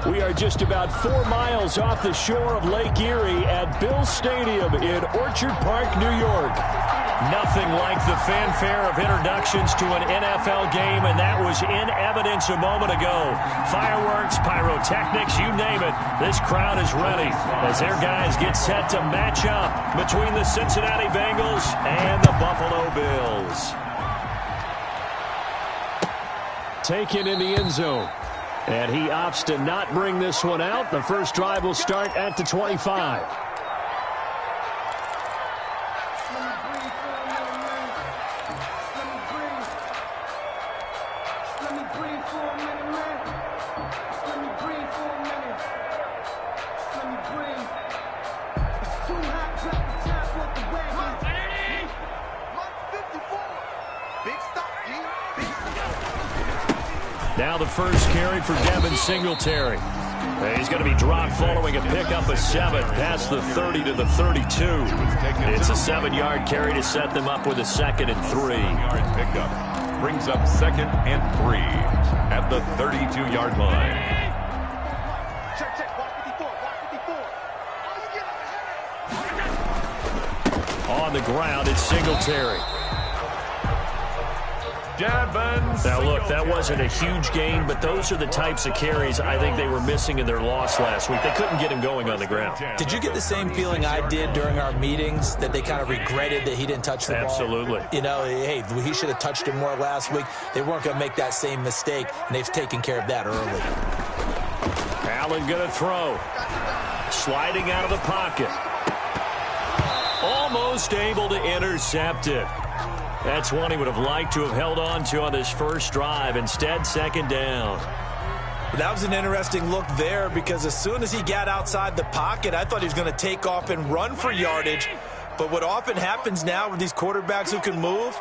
We are just about 4 miles off the shore of Lake Erie at Bill Stadium in Orchard Park, New York. Nothing like the fanfare of introductions to an NFL game, and that was in evidence a moment ago. Fireworks, pyrotechnics, you name it. This crowd is ready as their guys get set to match up between the Cincinnati Bengals and the Buffalo Bills. Taken in the end zone. And he opts to not bring this one out. The first drive will start at the 25. Now the first carry for Devin Singletary. He's going to be dropped following a pickup of 7 past the 30 to the 32. It's a 7-yard carry to set them up with a 2nd and 3. Pickup brings up 2nd and 3 at the 32-yard line. On the ground, it's Singletary. Now, look, that wasn't a huge gain, but those are the types of carries I think they were missing in their loss last week. They couldn't get him going on the ground. Did you get the same feeling I did during our meetings, that they kind of regretted that he didn't touch the ball? Absolutely. You know, hey, he should have touched it more last week. They weren't going to make that same mistake, and they've taken care of that early. Allen going to throw. Sliding out of the pocket. Almost able to intercept it. That's one he would have liked to have held on to on this first drive. Instead, 2nd down. That was an interesting look there, because as soon as he got outside the pocket, I thought he was going to take off and run for yardage. But what often happens now with these quarterbacks who can move,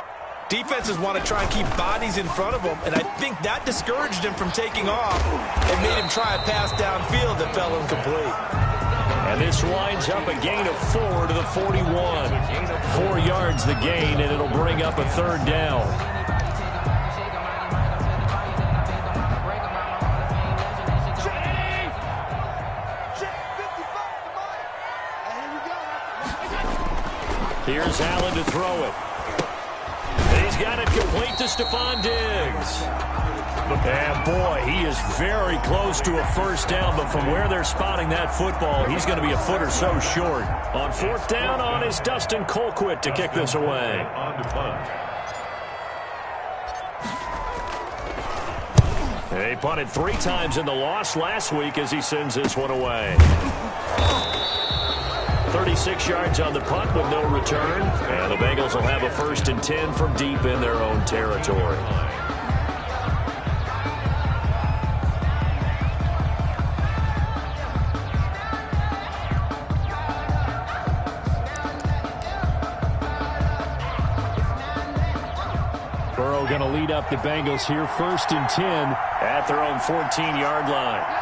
defenses want to try and keep bodies in front of them, and I think that discouraged him from taking off and made him try a pass downfield that fell incomplete. And this winds up a gain of 4 to the 41. 4 yards the gain, and it'll bring up a 3rd down. Here's Allen to throw it. He's got it complete to Stephon Diggs. And boy, he is very close to a first down, but from where they're spotting that football, he's going to be a foot or so short. On 4th down on is Dustin Colquitt to kick this away. He punted 3 times in the loss last week as he sends this one away. 36 yards on the punt with no return. And the Bengals will have a 1st and 10 from deep in their own territory. Burrow going to lead up the Bengals here, 1st and 10 at their own 14-yard line.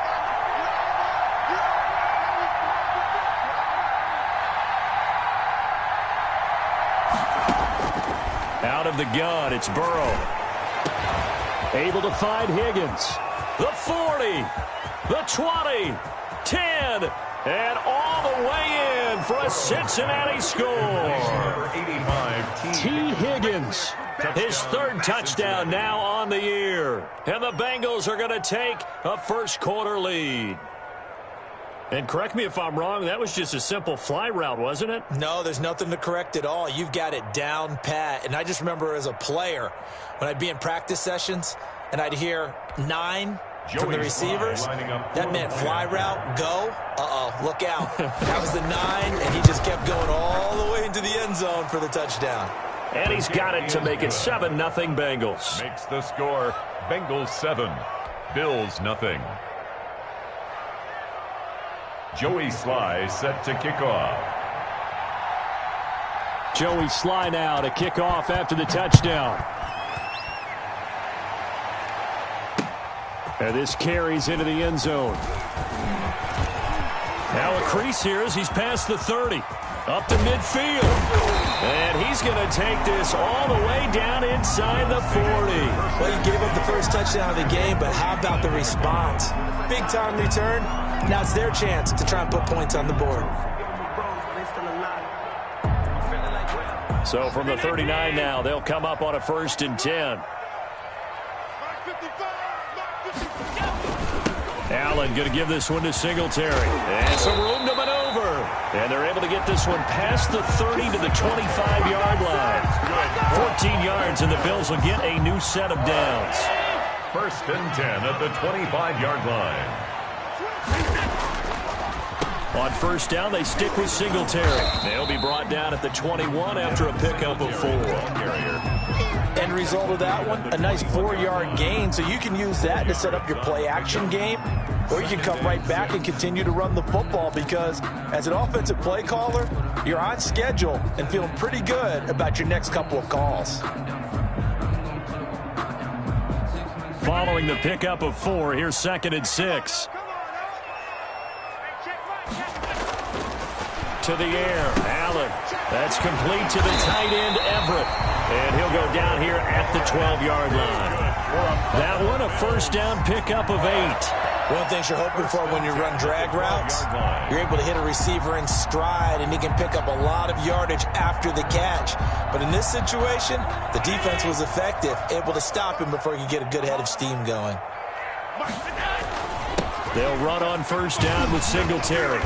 Out of the gun, it's Burrow. Able to find Higgins. The 40, the 20, 10, and all the way in for a Cincinnati score. T. Higgins. His 3rd touchdown now on the year. And the Bengals are going to take a first-quarter lead. And correct me if I'm wrong, that was just a simple fly route, wasn't it? No, there's nothing to correct at all. You've got it down pat. And I just remember as a player, when I'd be in practice sessions and I'd hear 9 from the receivers, that meant fly route, go. Look out. That was the 9, and he just kept going all the way into the end zone for the touchdown. And he's got it to make it 7-0 Bengals. Makes the score Bengals 7, Bills nothing. Joey Sly set to kick off. Joey Sly now to kick off after the touchdown. And this carries into the end zone. Now a crease here as he's past the 30. Up to midfield. And he's going to take this all the way down inside the 40. Well, he gave up the first touchdown of the game, but how about the response? Big time return. Now it's their chance to try and put points on the board. So from the 39 now, they'll come up on a 1st and 10. Allen going to give this one to Singletary. And some room to maneuver. And they're able to get this one past the 30 to the 25-yard line. 14 yards, and the Bills will get a new set of downs. 1st and 10 at the 25-yard line. On 1st down, they stick with Singletary. They'll be brought down at the 21 after a pickup of 4. End result of that one, a nice 4-yard gain, so you can use that to set up your play-action game, or you can come right back and continue to run the football because as an offensive play caller, you're on schedule and feeling pretty good about your next couple of calls. Following the pickup of 4, here's 2nd and 6. To the air, Allen. That's complete to the tight end, Everett. And he'll go down here at the 12-yard line. That one, a 1st down pickup of 8. One of the things you're hoping for when you run drag routes, you're able to hit a receiver in stride, and he can pick up a lot of yardage after the catch. But in this situation, the defense was effective, able to stop him before he could get a good head of steam going. They'll run on 1st down with Singletary.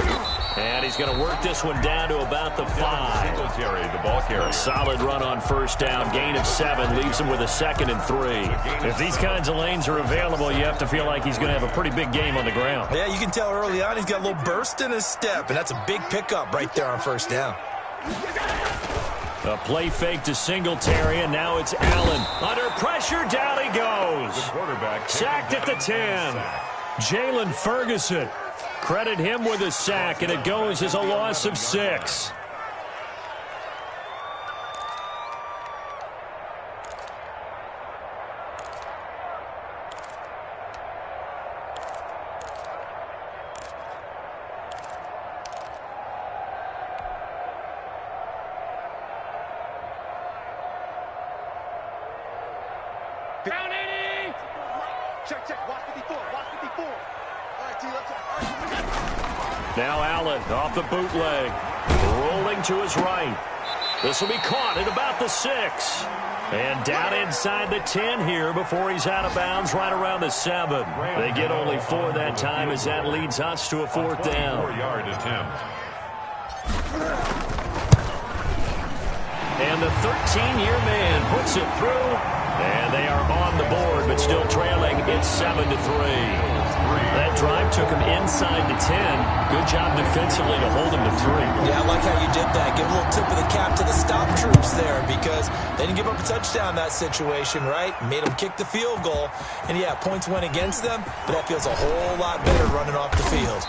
And he's going to work this one down to about the 5. Singletary, the ball carrier. A solid run on 1st down. Gain of 7 leaves him with a 2nd and 3. If these kinds of lanes are available, you have to feel like he's going to have a pretty big game on the ground. Yeah, you can tell early on he's got a little burst in his step, and that's a big pickup right there on 1st down. A play fake to Singletary, and now it's Allen. Under pressure, down he goes. The quarterback sacked at the 10. Jalen Ferguson. Credit him with a sack, and it goes as a loss of 6. Down 80. Check. Watch 54. Watch 54. All right, T, let's go. Now Allen off the bootleg. Rolling to his right. This will be caught at about the 6. And down inside the 10 here before he's out of bounds right around the 7. They get only 4 that time as that leads us to a 4th down. 4-yard attempt. And the 13-year man puts it through. And they are on the board, but still trailing. It's 7-3. That drive took him inside the 10. Good job defensively to hold him to 3. Yeah, I like how you did that. Give a little tip of the cap to the stop troops there because they didn't give up a touchdown in that situation, right? Made them kick the field goal. And, yeah, points went against them, but that feels a whole lot better running off the field.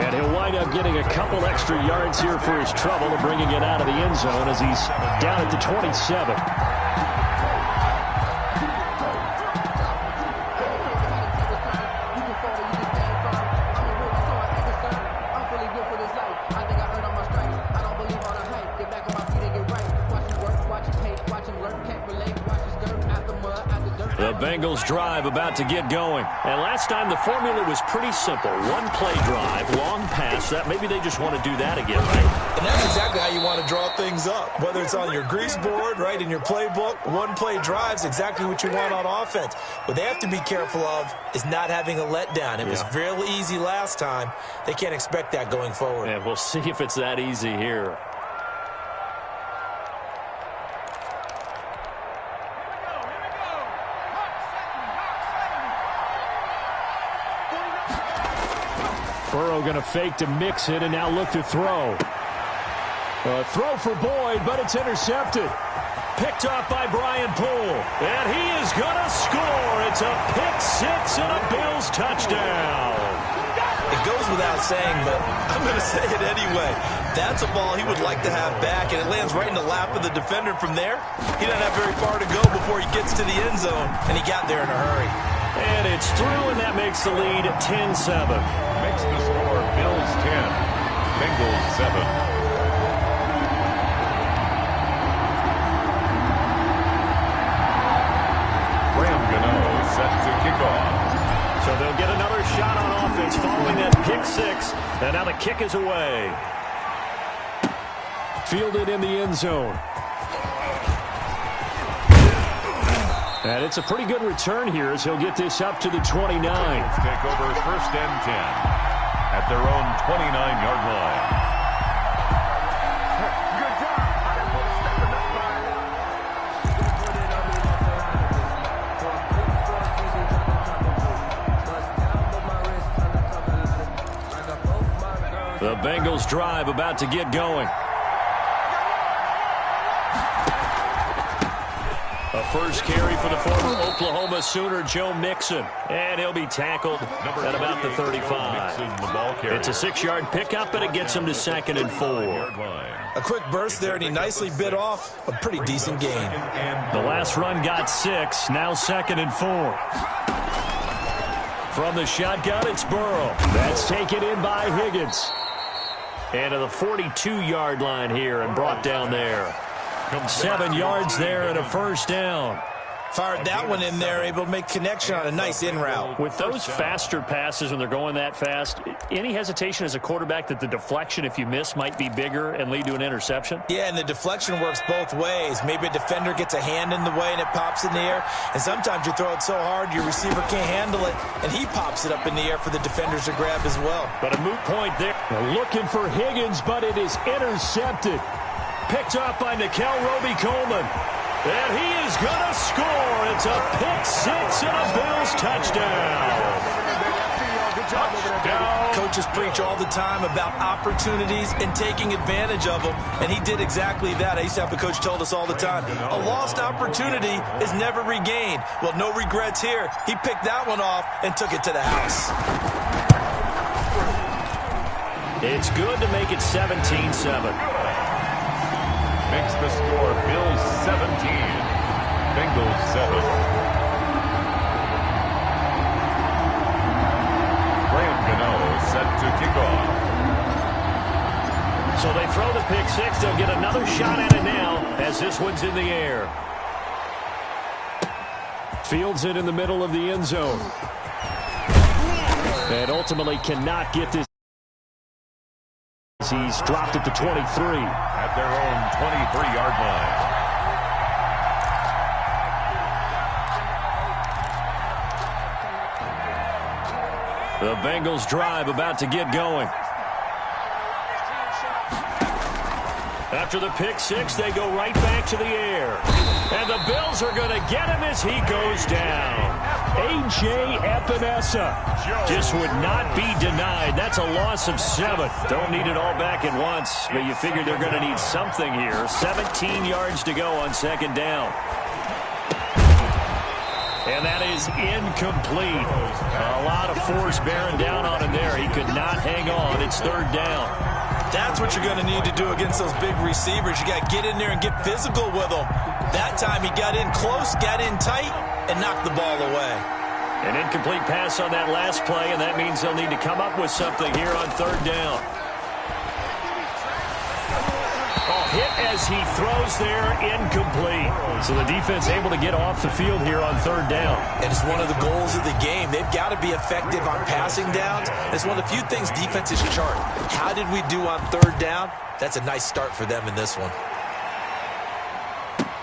And he'll wind up getting a couple extra yards here for his trouble to bringing it out of the end zone as he's down at the 27. The Bengals drive about to get going. And last time the formula was pretty simple. One play drive, long pass. That maybe they just want to do that again, right? And that's exactly how you want to draw things up. Whether it's on your grease board, right, in your playbook, one play drive's exactly what you want on offense. What they have to be careful of is not having a letdown. It was real easy last time. They can't expect that going forward. And we'll see if it's that easy here. Burrow going to fake to mix it and now look to throw. Throw for Boyd, but it's intercepted. Picked off by Brian Poole. And he is going to score. It's a pick 6 and a Bills touchdown. It goes without saying, but I'm going to say it anyway. That's a ball he would like to have back, and it lands right in the lap of the defender from there. He doesn't have very far to go before he gets to the end zone, and he got there in a hurry. And it's through, and that makes the lead 10-7. Makes the score Bills 10, Bengals 7. Set to kick off. So they'll get another shot on offense following that pick six. And now the kick is away. Fielded in the end zone. And it's a pretty good return here as he'll get this up to the 29. Let's take over first and 10 at their own 29-yard line. The Bengals drive about to get going. A first carry for the former Oklahoma Sooner, Joe Mixon. And he'll be tackled at about the 35. It's a 6-yard pickup, and it gets him to 2nd and 4. A quick burst there, and he nicely bit off a pretty decent gain. The last run got 6, now 2nd and 4. From the shotgun, it's Burrow. That's taken in by Higgins. And to the 42-yard line here and brought down there. 7 yards there and a first down. Fired that one in there, able to make connection on a nice in route. With those faster passes when they're going that fast, any hesitation as a quarterback that the deflection, if you miss, might be bigger and lead to an interception? Yeah, and the deflection works both ways. Maybe a defender gets a hand in the way and it pops in the air. And sometimes you throw it so hard your receiver can't handle it, and he pops it up in the air for the defenders to grab as well. But a moot point there. They're looking for Higgins, but it is intercepted. Picked up by Nikel Roby-Coleman. And he is going to score. It's a pick six and a Bills touchdown. Coaches preach all the time about opportunities and taking advantage of them, and he did exactly that. I used to have the coach told us all the time, a lost opportunity is never regained. Well, no regrets here. He picked that one off and took it to the house. It's good to make it 17-7. Makes the score Bills 17, Bengals 7. Set to kick off. So they throw the pick six. They'll get another shot at it now as this one's in the air. Fields it in the middle of the end zone. And ultimately cannot get this. He's dropped at the 23. At their own 23-yard line. The Bengals drive about to get going. After the pick six, they go right back to the air. And the Bills are going to get him as he goes down. A.J. Epinesa just would not be denied. That's a loss of 7. Don't need it all back at once, but you figure they're going to need something here. 17 yards to go on second down. And that is incomplete. A lot of force bearing down on him there. He could not hang on. It's third down. That's what you're going to need to do against those big receivers. You got to get in there and get physical with them. That time he got in close, got in tight, and knocked the ball away. An incomplete pass on that last play, and that means they'll need to come up with something here on third down. Hit as he throws there, incomplete. So the defense able to get off the field here on third down. And it's one of the goals of the game. They've got to be effective on passing downs. It's one of the few things defenses chart. How did we do on third down? That's a nice start for them in this one.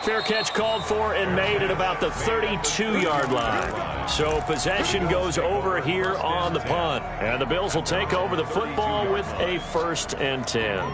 Fair catch called for and made at about the 32-yard line. So possession goes over here on the punt. And the Bills will take over the football with a 1st and 10.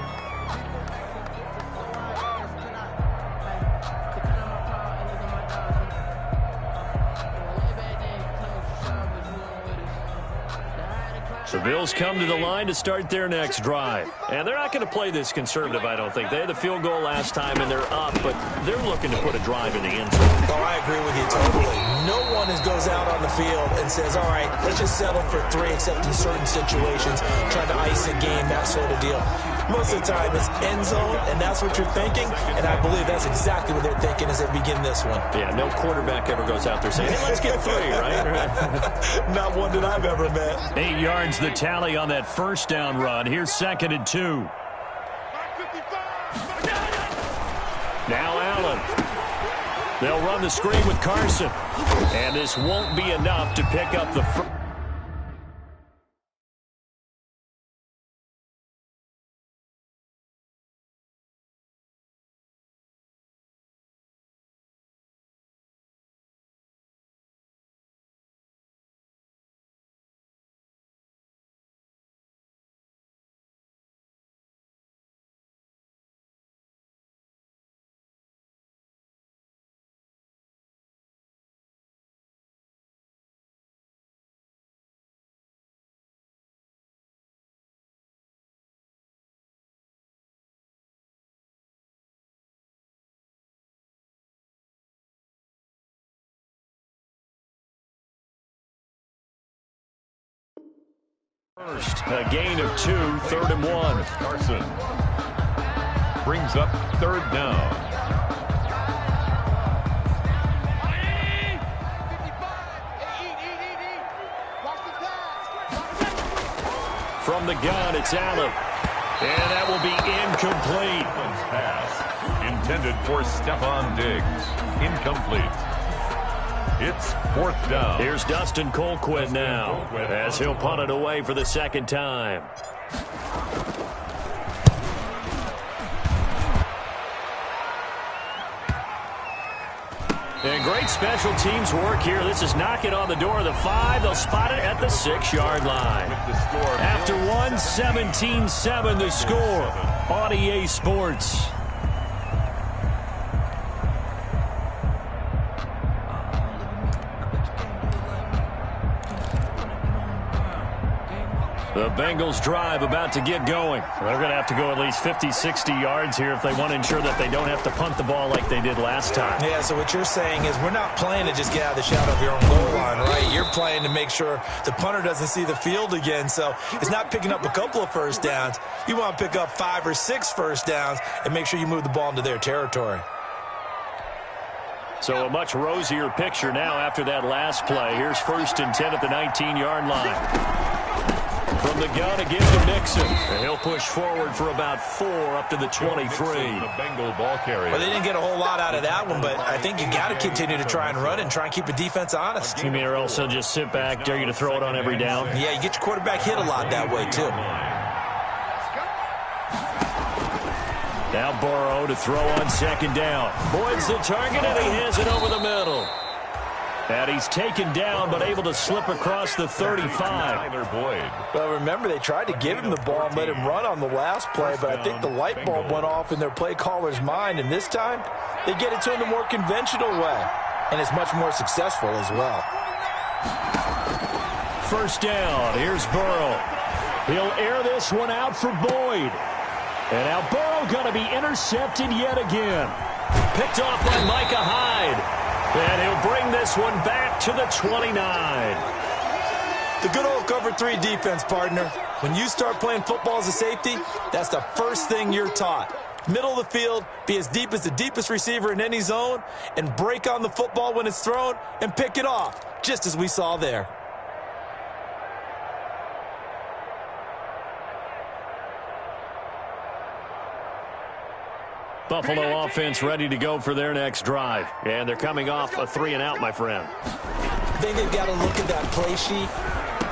The Bills come to the line to start their next drive. And they're not going to play this conservative, I don't think. They had the field goal last time, and they're up, but they're looking to put a drive in the end zone. Oh, I agree with you totally. no one goes out on the field and says, all right, let's just settle for 3, except in certain situations, trying to ice a game, that sort of deal. Most of the time, it's end zone, and that's what you're thinking, and I believe that's exactly what they're thinking as they begin this one. Yeah, no quarterback ever goes out there saying, hey, let's get 3, right? Not one that I've ever met. 8 yards the tally on that first down run. Here's 2nd and 2. Now Allen. They'll run the screen with Carson. And this won't be enough to pick up the first. First, a gain of 2, 3rd and 1. Carson brings up 3rd down. From the gun, it's Allen. And that will be incomplete. Pass intended for Stephon Diggs. Incomplete. It's 4th down. Here's Dustin Colquitt now, as he'll punt it away for the 2nd time. And great special teams work here. This is knocking on the door of the 5. They'll spot it at the 6-yard line. After 1, 17-7 the score on EA Sports. The Bengals drive about to get going. They're going to have to go at least 50, 60 yards here if they want to ensure that they don't have to punt the ball like they did last time. Yeah, so what you're saying is we're not playing to just get out of the shadow of your own goal line, right? You're playing to make sure the punter doesn't see the field again. So it's not picking up a couple of first downs. You want to pick up 5 or 6 first downs and make sure you move the ball into their territory. So a much rosier picture now after that last play. Here's 1st and 10 at the 19-yard line. From the gun again to Mixon. And he'll push forward for about 4 up to the 23. The Bengal ball carrier. Well, they didn't get a whole lot out of that one, but I think you got to continue to try and run and try and keep the defense honest. You mean or else they'll just sit back, dare you to throw it on every down? Yeah, you get your quarterback hit a lot that way, too. Now Burrow to throw on 2nd down. Boyd's the target, and he has it over the middle. And he's taken down, but able to slip across the 35. Well, remember, they tried to give him the ball and let him run on the last play, but I think the light bulb went off in their play caller's mind, and this time they get it to him the more conventional way, and it's much more successful as well. 1st down. Here's Burrow. He'll air this one out for Boyd. And now Burrow going to be intercepted yet again. Picked off by Micah Hyde. And he'll bring this one back to the 29. The good old cover 3 defense, partner. When you start playing football as a safety, that's the first thing you're taught. Middle of the field, be as deep as the deepest receiver in any zone, and break on the football when it's thrown and pick it off, just as we saw there. Buffalo offense ready to go for their next drive. And they're coming off a 3-and-out, my friend. I think they've got to look at that play sheet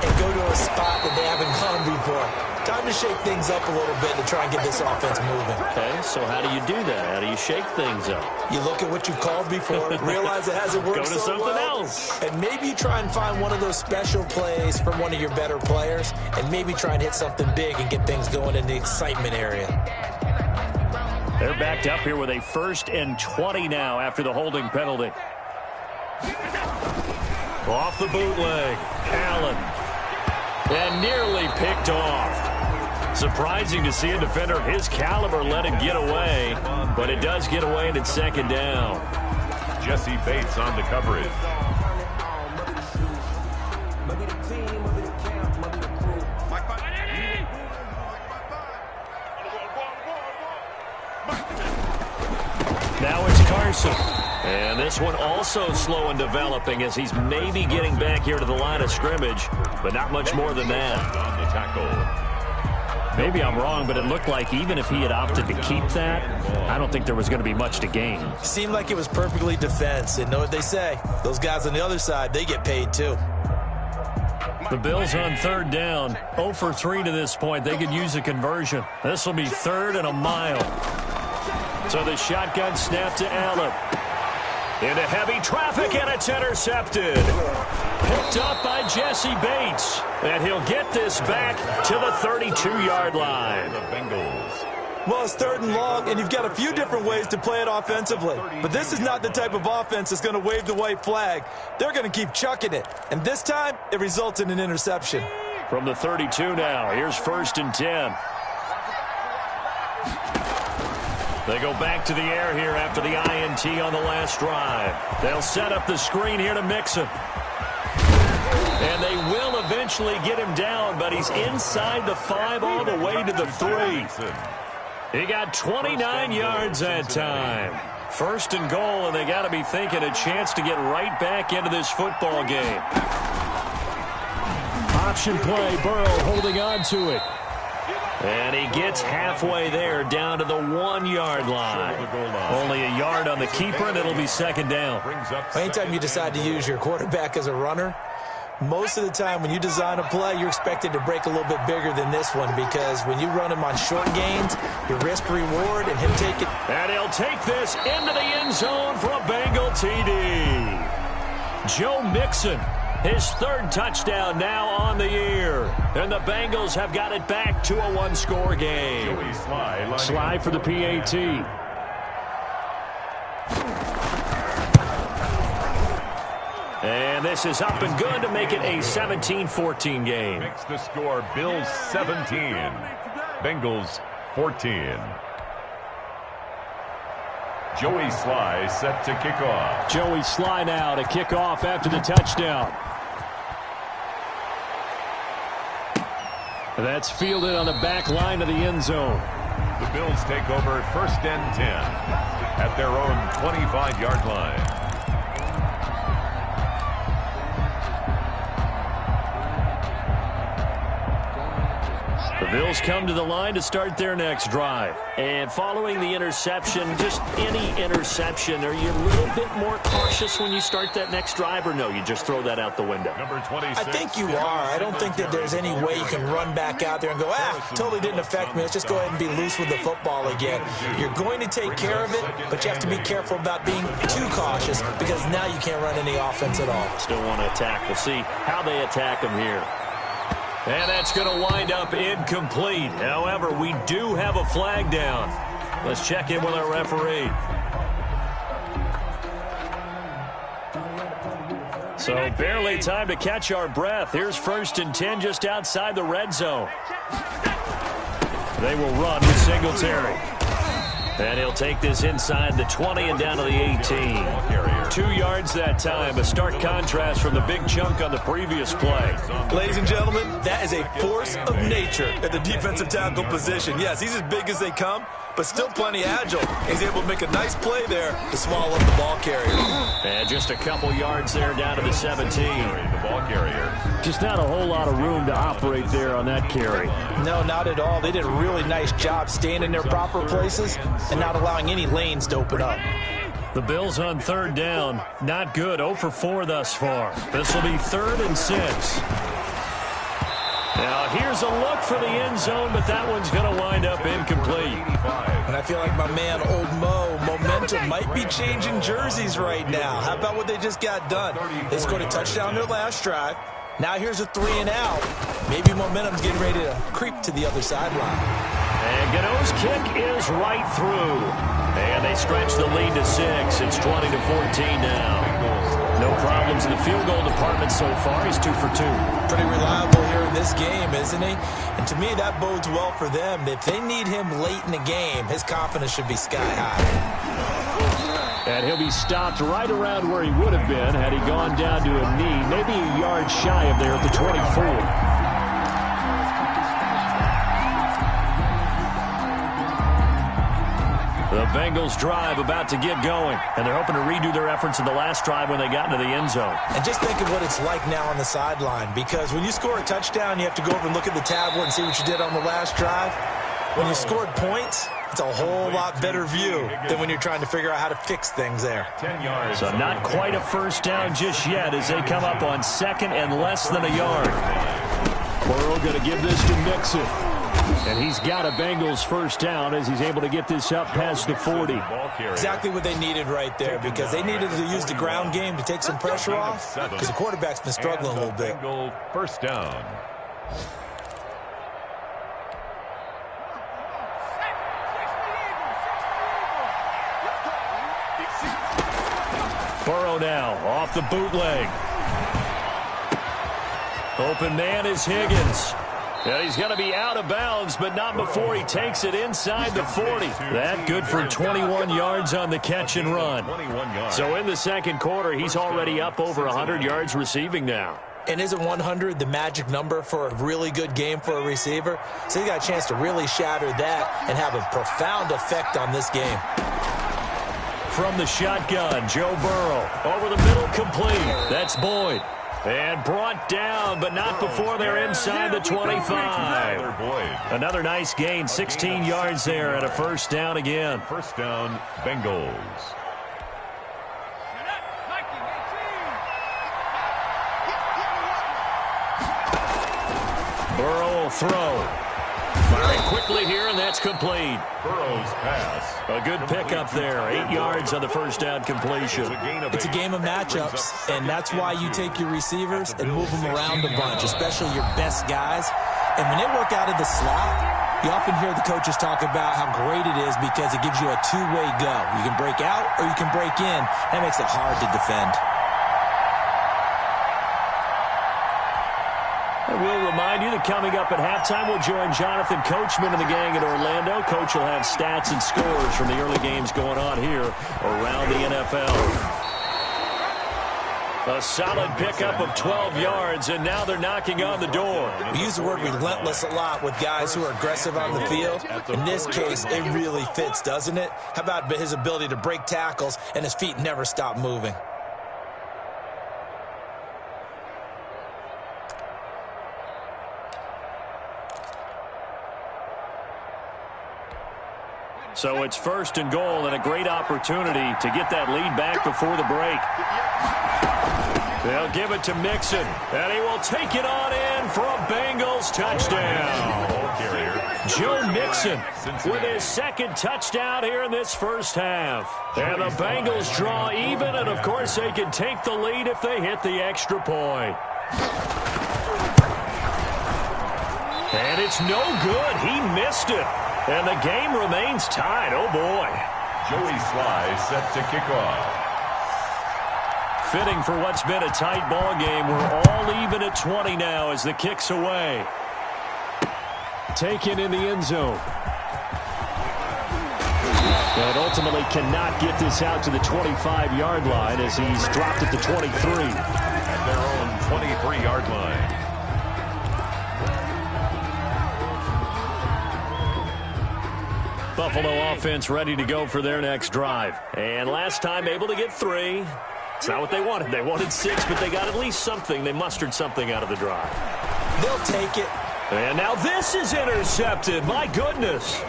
and go to a spot that they haven't gone before. Time to shake things up a little bit to try and get this offense moving. Okay, so how do you do that? How do you shake things up? You look at what you've called before, realize it hasn't worked so well. Go to something else. And maybe you try and find one of those special plays from one of your better players, and maybe try and hit something big and get things going in the excitement area. They're backed up here with a 1st and 20 now after the holding penalty. Off the bootleg, Allen. And nearly picked off. Surprising to see a defender of his caliber let it get away, but it does get away and it's 2nd down. Jesse Bates on the coverage. Now it's Carson. And this one also slow in developing as he's maybe getting back here to the line of scrimmage, but not much more than that. On the tackle. Maybe I'm wrong, but it looked like even if he had opted to keep that, I don't think there was going to be much to gain. Seemed like it was perfectly defense. And know what they say? Those guys on the other side, they get paid too. The Bills on third down, 0 for 3 to this point. They could use a conversion. This will be 3rd and a mile. So the shotgun snap to Allen. Into heavy traffic, and it's intercepted. Picked up by Jesse Bates. And he'll get this back to the 32-yard line. The Bengals. Well, it's 3rd and long, and you've got a few different ways to play it offensively. But this is not the type of offense that's going to wave the white flag. They're going to keep chucking it. And this time, it results in an interception. From the 32 now, here's 1st and 10. They go back to the air here after the INT on the last drive. They'll set up the screen here to Mixon. And they will eventually get him down, but he's inside the 5 all the way to the 3. He got 29 yards that time. 1st and goal, and they got to be thinking a chance to get right back into this football game. Option play, Burrow holding on to it. And he gets halfway there, down to the 1-yard line. Only a yard on the keeper, and it'll be 2nd down. Anytime you decide to use your quarterback as a runner, most of the time when you design a play, you're expected to break a little bit bigger than this one, because when you run him on short gains, your risk-reward and him taking... And he'll take this into the end zone for a Bengal TD. Joe Mixon, his 3rd touchdown now on the year. And the Bengals have got it back to a 1-score game. Sly for the PAT. And this is up and good to make it a 17-14 game. Makes the score Bills 17, Bengals 14. Joey Sly set to kick off. Joey Sly now to kick off after the touchdown. That's fielded on the back line of the end zone. The Bills take over 1st and 10 at their own 25-yard line. The Bills come to the line to start their next drive. And following the interception, just any interception, are you a little bit more cautious when you start that next drive, or no, you just throw that out the window? Number 26. I think you are. I don't think that there's any way you can run back out there and go, totally didn't affect me. Let's just go ahead and be loose with the football again. You're going to take care of it, but you have to be careful about being too cautious, because now you can't run any offense at all. Still want to attack. We'll see how they attack them here. And that's going to wind up incomplete. However, we do have a flag down. Let's check in with our referee. So barely time to catch our breath. Here's 1st and 10 just outside the red zone. They will run with Singletary. And he'll take this inside the 20 and down to the 18. 2 yards that time. A stark contrast from the big chunk on the previous play. Ladies and gentlemen, that is a force of nature at the defensive tackle position. Yes, he's as big as they come, but still plenty agile. He's able to make a nice play there to swallow up the ball carrier. And just a couple yards there down to the 17. The ball carrier. Just not a whole lot of room to operate there on that carry. No, not at all. They did a really nice job staying in their proper places and not allowing any lanes to open up. The Bills on 3rd down. Not good. 0 for 4 thus far. This will be 3rd and 6. Now here's a look for the end zone, but that one's going to wind up incomplete. And I feel like my man, Old Mo, momentum might be changing jerseys right now. How about what they just got done? They scored a touchdown their last drive. Now here's a 3 and out. Maybe momentum's getting ready to creep to the other sideline. And Gano's kick is right through. And they stretch the lead to 6. It's 20-14 now. No problems in the field goal department so far. He's 2 for 2. Pretty reliable here in this game, isn't he? And to me, that bodes well for them. If they need him late in the game, his confidence should be sky high. And he'll be stopped right around where he would have been had he gone down to a knee, maybe a yard shy of there at the 24. The Bengals drive about to get going, and they're hoping to redo their efforts in the last drive when they got into the end zone. And just think of what it's like now on the sideline, because when you score a touchdown, you have to go over and look at the tablet and see what you did on the last drive. When you scored points, it's a whole lot better view than when you're trying to figure out how to fix things there. 10 yards. So not quite a first down just yet as they come up on second and less than a yard. Burrow going to give this to Mixon. And he's got a Bengals first down as he's able to get this up past the 40. Exactly what they needed right there, because they needed to use the ground game to take some pressure off, because the quarterback's been struggling a little bit. First down. Burrow now off the bootleg. Open man is Higgins. Yeah, he's going to be out of bounds, but not before he takes it inside the 40. That good for 21 yards on the catch and run. So in the second quarter, he's already up over 100 yards receiving now. And isn't 100 the magic number for a really good game for a receiver? So he got a chance to really shatter that and have a profound effect on this game. From the shotgun, Joe Burrow over the middle, complete. That's Boyd. And brought down, but not before they're inside the 25. Another nice gain, 16 yards there, and a first down again. First down, Bengals. Burrow will throw. Firing quickly here, and that's complete. Burrow's pass. A good pickup there. 8 yards on the first down completion. It's a game of matchups, and that's why you take your receivers and move them around a bunch, especially your best guys. And when they work out of the slot, you often hear the coaches talk about how great it is because it gives you a two-way go. You can break out or you can break in. That makes it hard to defend. We'll remind you that coming up at halftime, we'll join Jonathan Coachman and the gang in Orlando. Coach will have stats and scores from the early games going on here around the NFL. A solid pickup of 12 yards, and now they're knocking on the door. We use the word relentless a lot with guys who are aggressive on the field. In this case, it really fits, doesn't it? How about his ability to break tackles and his feet never stop moving? So it's first and goal, and a great opportunity to get that lead back before the break. They'll give it to Mixon, and he will take it on in for a Bengals touchdown. Joe Mixon with his second touchdown here in this first half. And the Bengals draw even, and of course they can take the lead if they hit the extra point. And it's no good. He missed it. And the game remains tied. Oh, boy. Joey Sly set to kick off. Fitting for what's been a tight ball game. We're all even at 20 now as the kick's away. Taken in the end zone. And ultimately cannot get this out to the 25-yard line as he's dropped at the 23. At their own 23-yard line. Buffalo offense ready to go for their next drive. And last time able to get 3. It's not what they wanted. They wanted 6, but they got at least something. They mustered something out of the drive. They'll take it. And now this is intercepted. My goodness.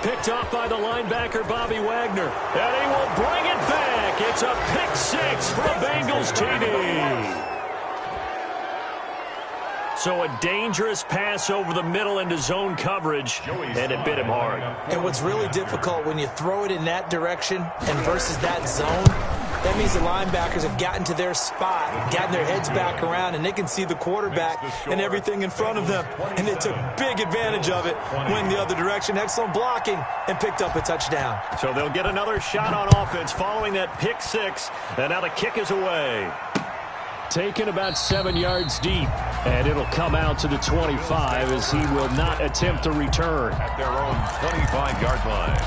Picked off by the linebacker, Bobby Wagner. And he will bring it back. It's a pick 6 for a Bengals TD. So a dangerous pass over the middle into zone coverage, and it bit him hard. And what's really difficult when you throw it in that direction and versus that zone, that means the linebackers have gotten to their spot, gotten their heads back around, and they can see the quarterback and everything in front of them. And they took big advantage of it, went the other direction, excellent blocking, and picked up a touchdown. So they'll get another shot on offense following that pick 6, and now the kick is away. Taken about 7 yards deep, and it'll come out to the 25 as he will not attempt to return. At their own 25-yard line.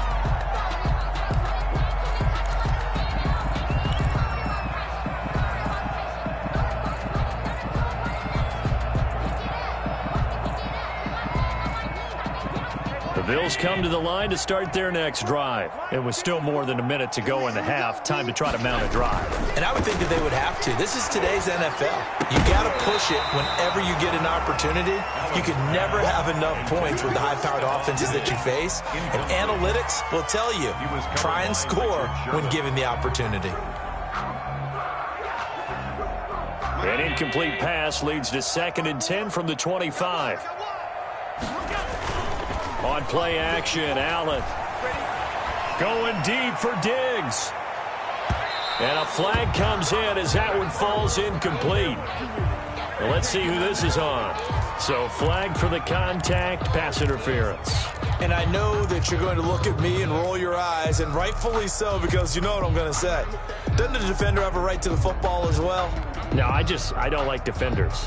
The Bills come to the line to start their next drive. It was still more than a minute to go in the half. Time to try to mount a drive. And I would think that they would have to. This is today's NFL. You got to push it whenever you get an opportunity. You can never have enough points with the high-powered offenses that you face. And analytics will tell you, try and score when given the opportunity. An incomplete pass leads to 2nd and 10 from the 25. On play action, Allen going deep for Diggs. And a flag comes in as that one falls incomplete. Well, let's see who this is on. So flag for the contact, pass interference. And I know that you're going to look at me and roll your eyes, and rightfully so, because you know what I'm going to say. Doesn't the defender have a right to the football as well? No, I don't like defenders.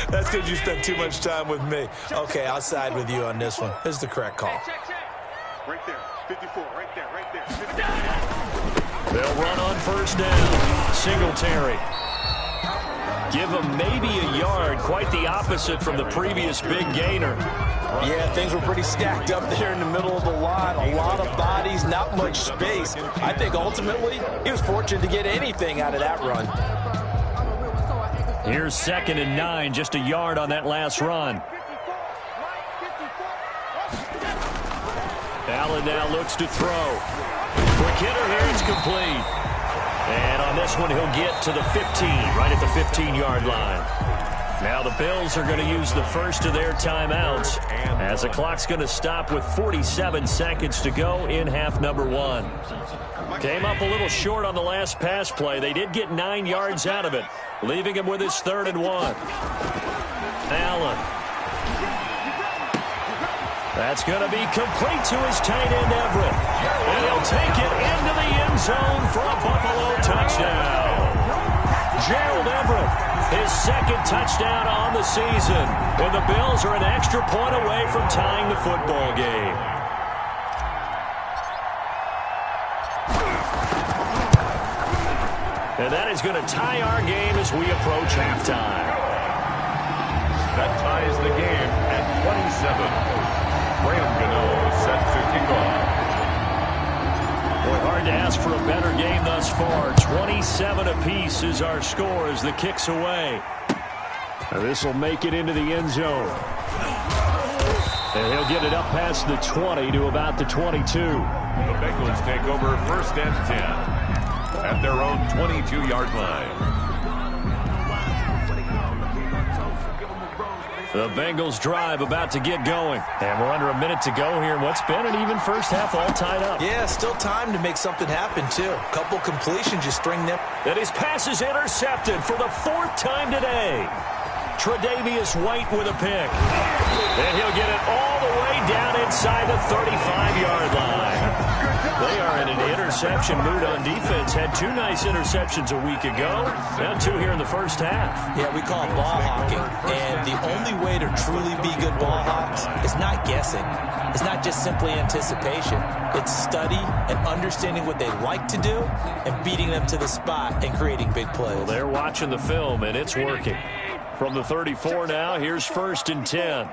That's because you spent too much time with me. Okay, I'll side with you on this one. This is the correct call. Right there, 54, right there, right there. They'll run on first down. Singletary. Give him maybe a yard. Quite the opposite from the previous big gainer. Yeah, things were pretty stacked up there in the middle of the line. A lot of bodies, not much space. I think ultimately he was fortunate to get anything out of that run. Here's 2nd and 9, just a yard on that last run. Allen now looks to throw. Quick hitter here, it's complete. And on this one, he'll get to the 15, right at the 15-yard line. Now the Bills are going to use the first of their timeouts as the clock's going to stop with 47 seconds to go in half number 1. Came up a little short on the last pass play. They did get 9 yards out of it, leaving him with his 3rd and 1. Allen. That's going to be complete to his tight end, Everett. And he'll take it into the end zone for a Buffalo touchdown. Gerald Everett, his 2nd touchdown on the season. And the Bills are an extra point away from tying the football game. And that is going to tie our game as we approach halftime. That ties the game at 27. Graham Gano set to kick off. Boy, hard to ask for a better game thus far. 27 apiece is our score as the kick's away. This will make it into the end zone. And he'll get it up past the 20 to about the 22. The Bengals take over 1st and 10 at their own 22-yard line. The Bengals drive about to get going. And we're under a minute to go here in what's been an even first half all tied up. Yeah, still time to make something happen, too. Couple completions, you string them. And his pass is intercepted for the 4th time today. Tre'Davious White with a pick. And he'll get it all the way down inside the 35-yard line. They are in an interception mood on defense. Had 2 nice interceptions a week ago. Now 2 here in the first half. Yeah, we call it ball hawking. And the only way to truly be good ball hawks is not guessing. It's not just simply anticipation. It's study and understanding what they like to do and beating them to the spot and creating big plays. Well, they're watching the film, and it's working. From the 34 now, here's 1st and 10.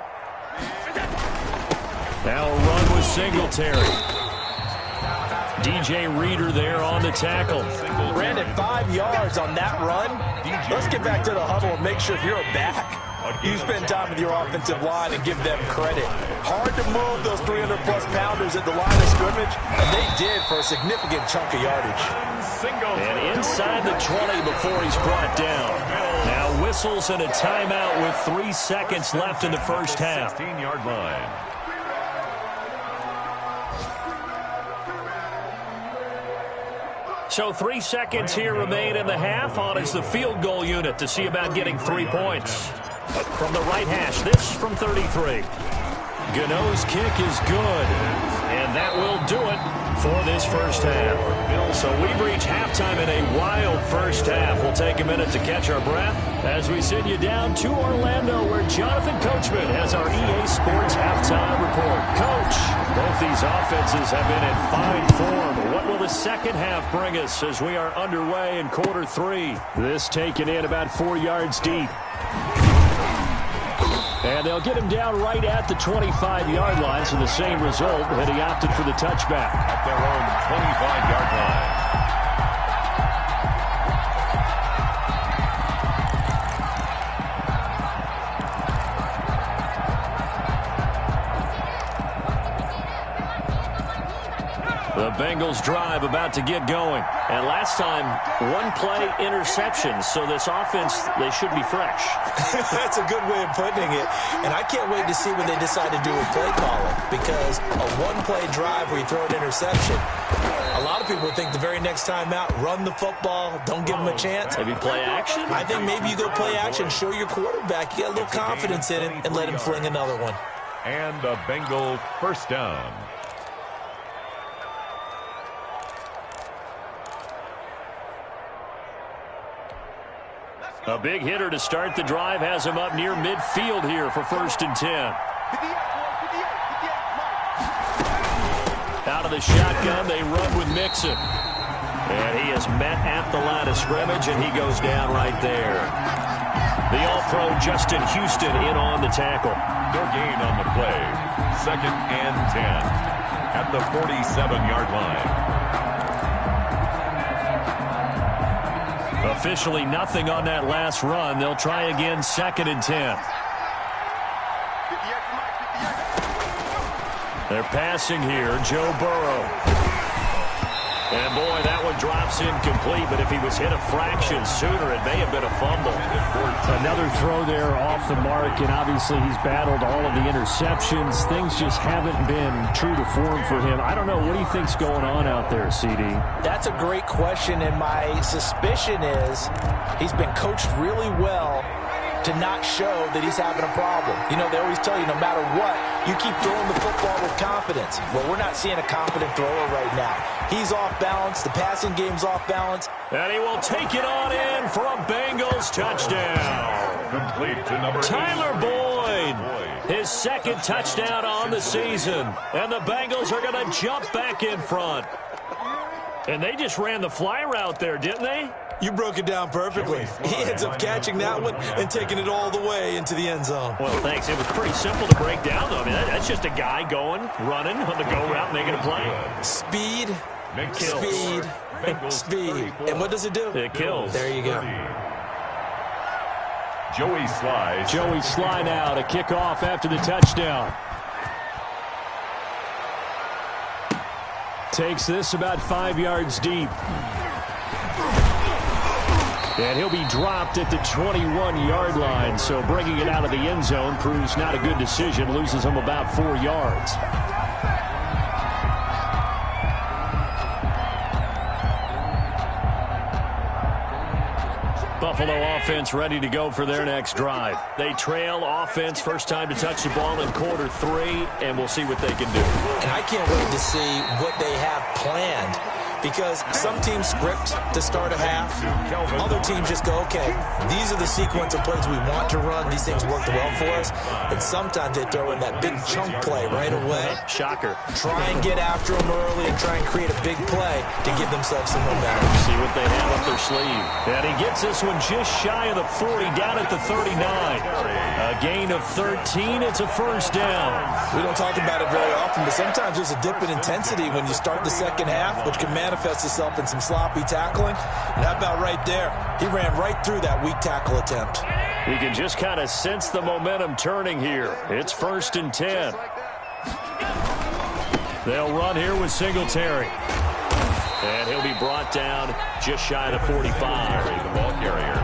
Now a run with Singletary. DJ Reader there on the tackle. Brandon, 5 yards on that run. Let's get back to the huddle and make sure if you're a back, you spend time with your offensive line and give them credit. Hard to move those 300-plus pounders at the line of scrimmage, and they did for a significant chunk of yardage. And inside the 20 before he's brought down. Now whistles and a timeout with 3 seconds left in the first half. 16-yard line. So 3 seconds here remain in the half on as the field goal unit to see about getting 3 points. From the right hash, this from 33. Gano's kick is good, and that will do it for this first half. So we've reached halftime in a wild first half. We'll take a minute to catch our breath as we send you down to Orlando, where Jonathan Coachman has our EA Sports halftime report. Coach, both these offenses have been in fine form. What will the second half bring us as we are underway in quarter 3? This taken in about 4 yards deep. And they'll get him down right at the 25-yard line, so the same result, had he opted for the touchback. At their own 25-yard line. The Bengals drive about to get going. And last time, one-play interception. So this offense, they should be fresh. That's a good way of putting it. And I can't wait to see what they decide to do with play calling. Because a one-play drive where you throw an interception, a lot of people think the very next time out, run the football, don't give them a chance. Maybe play action? I think maybe you go play action, show your quarterback, you got a little confidence in him, and let him fling another one. And a Bengal first down. A big hitter to start the drive has him up near midfield here for 1st and 10. Out of the shotgun, they run with Mixon. And he is met at the line of scrimmage, and he goes down right there. The All-Pro Justin Houston in on the tackle. No gain on the play. 2nd and 10 at the 47-yard line. Officially nothing on that last run. They'll try again 2nd and 10. They're passing here. Joe Burrow. And boy, that one drops incomplete, but if he was hit a fraction sooner, it may have been a fumble. Another throw there off the mark, and obviously he's battled all of the interceptions. Things just haven't been true to form for him. I don't know. What do you think's going on out there, CD? That's a great question, and my suspicion is he's been coached really well to not show that he's having a problem. You know, they always tell you no matter what, you keep throwing the football with confidence. Well, we're not seeing a confident thrower right now. He's off balance. The passing game's off balance. And he will take it on in for a Bengals touchdown. Complete to number Tyler Boyd. His 2nd touchdown on the season. And the Bengals are going to jump back in front. And they just ran the fly route there, didn't they? You broke it down perfectly. He ends up catching that one and taking it all the way into the end zone. Well, thanks. It was pretty simple to break down, though. I mean, that's just a guy going, running on the go route, making a play. Speed, Kills. speed, speed. And what does it do? It kills. There you go. Joey Sly. Joey Sly now to kick off after the touchdown. Takes this about 5 yards deep. And he'll be dropped at the 21-yard line, so bringing it out of the end zone proves not a good decision. Loses him about 4 yards. Buffalo offense ready to go for their next drive. They trail offense, first time to touch the ball in quarter 3, and we'll see what they can do. And I can't wait to see what they have planned. Because some teams script to start a half. Other teams just go, okay, these are the sequence of plays we want to run. These things worked well for us. And sometimes they throw in that big chunk play right away. Shocker. Try and get after them early and try and create a big play to give themselves some momentum. See what they have up their sleeve. And he gets this one just shy of the 40, down at the 39. A gain of 13. It's a first down. We don't talk about it very often, but sometimes there's a dip in intensity when you start the second half, which can manifest itself in some sloppy tackling. And how about right there? He ran right through that weak tackle attempt. You can just kind of sense the momentum turning here. It's 1st and 10. They'll run here with Singletary. And he'll be brought down just shy of the 45. The ball carrier.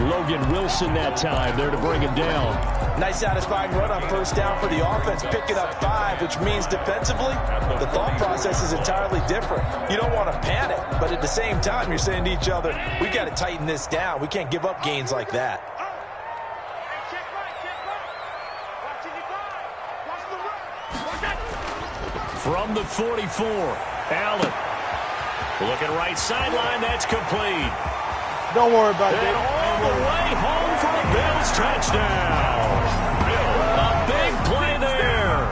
Logan Wilson that time there to bring him down. Nice satisfying run on first down for the offense, picking up 5, which means defensively, the thought process is entirely different. You don't want to panic, but at the same time, you're saying to each other, we got to tighten this down. We can't give up gains like that. From the 44, Allen. Looking right sideline, that's complete. Don't worry about it. And all the way home for a Bills touchdown. A big play there.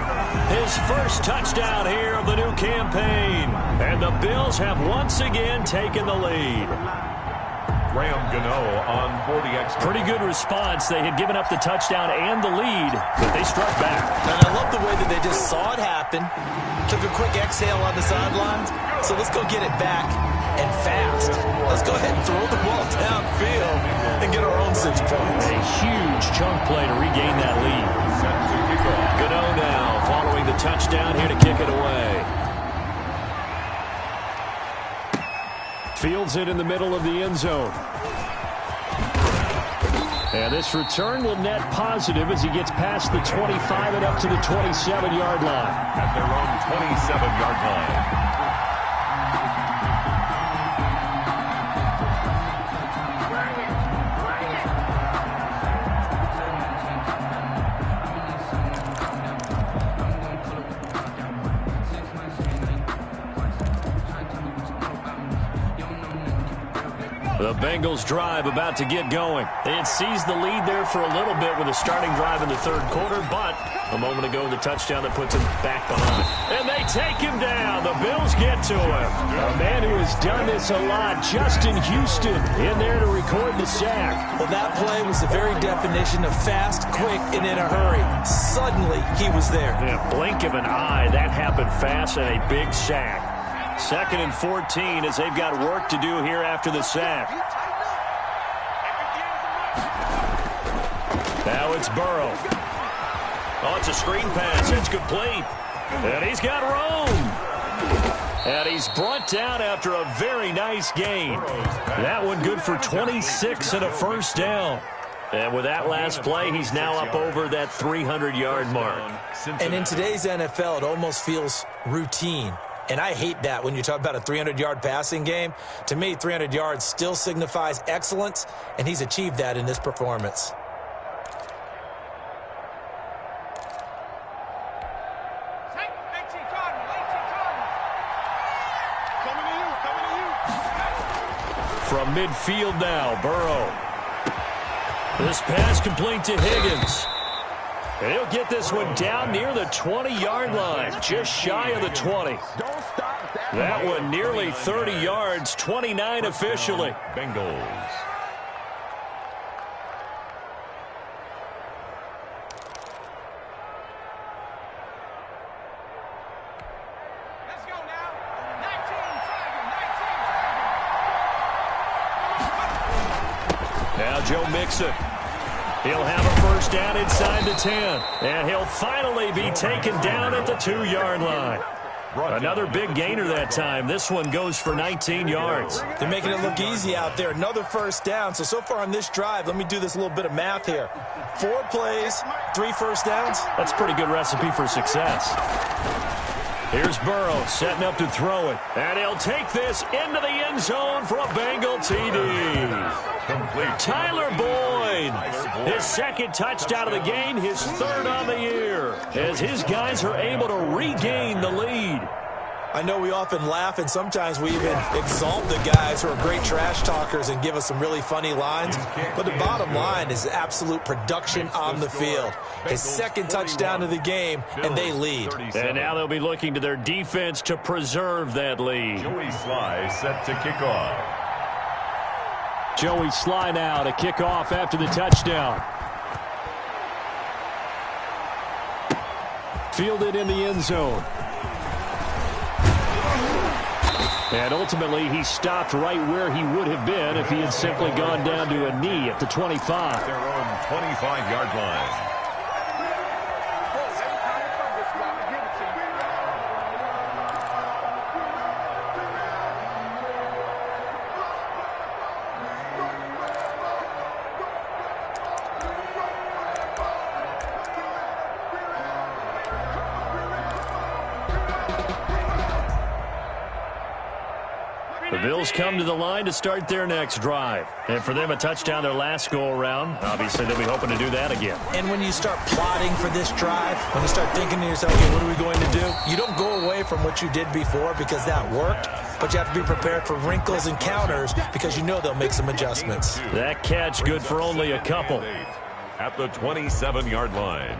His first touchdown here of the new campaign. And the Bills have once again taken the lead. Graham Gano on for the extra. Pretty good response. They had given up the touchdown and the lead, but they struck back. And I love the way that they just saw it happen, took a quick exhale on the sidelines. So let's go get it back and fast. Let's go ahead and throw the ball downfield and get our own 6 points. A huge chunk play to regain that lead. Set to kick off. Gano now following the touchdown here to kick it away. Fields it in the middle of the end zone. And this return will net positive as he gets past the 25 and up to the 27-yard line. At their own 27-yard line. The Bengals drive about to get going. They had seized the lead there for a little bit with a starting drive in the third quarter, but a moment ago the touchdown that puts them back behind. And they take him down. The Bills get to him. A man who has done this a lot, Justin Houston, in there to record the sack. Well, that play was the very definition of fast, quick, and in a hurry. Suddenly, he was there. In a blink of an eye, that happened fast and a big sack. 2nd and 14 as they've got work to do here after the sack. Now it's Burrow. Oh, it's a screen pass. It's complete. And he's got room. And he's brought down after a very nice gain. That one good for 26 and a first down. And with that last play, he's now up over that 300-yard mark. And in today's NFL, it almost feels routine. And I hate that when you talk about a 300-yard passing game. To me, 300 yards still signifies excellence, and he's achieved that in this performance. From midfield now, Burrow. This pass complete to Higgins. He'll get this one down near the 20-yard line, just shy of the 20. That one nearly 30 yards, 29 officially. Bengals. Let's go now. 19, Now Joe Mixon. He'll have a first down inside the 10. And he'll finally be taken down at the 2-yard line. Another big gainer that time. This one goes for 19 yards. They're making it look easy out there. Another first down. So far on this drive, let me do this little bit of math here. 4 plays, 3 first downs. That's a pretty good recipe for success. Here's Burrow setting up to throw it. And he'll take this into the end zone for a Bengal TD. Complete. Tyler Boyd, his 2nd touchdown of the game, his 3rd on the year, as his guys are able to regain the lead. I know we often laugh, and sometimes we even exalt the guys who are great trash talkers and give us some really funny lines. But the bottom line is absolute production on the field. His 2nd touchdown of the game, and they lead. And now they'll be looking to their defense to preserve that lead. Joey Sly set to kick off. Joey Sly now to kick off after the touchdown. Fielded in the end zone. And ultimately, he stopped right where he would have been if he had simply gone down to a knee at the 25. Their own 25-yard line. The Bills come to the line to start their next drive. And for them, a touchdown their last go-around. Obviously, they'll be hoping to do that again. And when you start plotting for this drive, when you start thinking to yourself, okay, what are we going to do? You don't go away from what you did before because that worked, but you have to be prepared for wrinkles and counters because you know they'll make some adjustments. That catch good for only a couple. At the 27-yard line.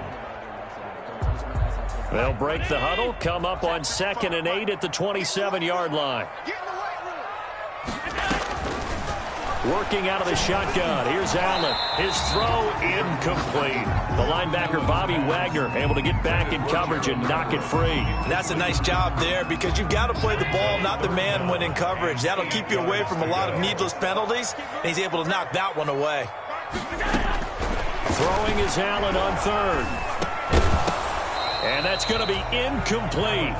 They'll break the huddle, come up on 2nd and 8 at the 27-yard line. Working out of the shotgun. Here's Allen. His throw incomplete. The linebacker, Bobby Wagner, able to get back in coverage and knock it free. And that's a nice job there because you've got to play the ball, not the man when in coverage. That'll keep you away from a lot of needless penalties, and he's able to knock that one away. Throwing is Allen on third. And that's going to be incomplete.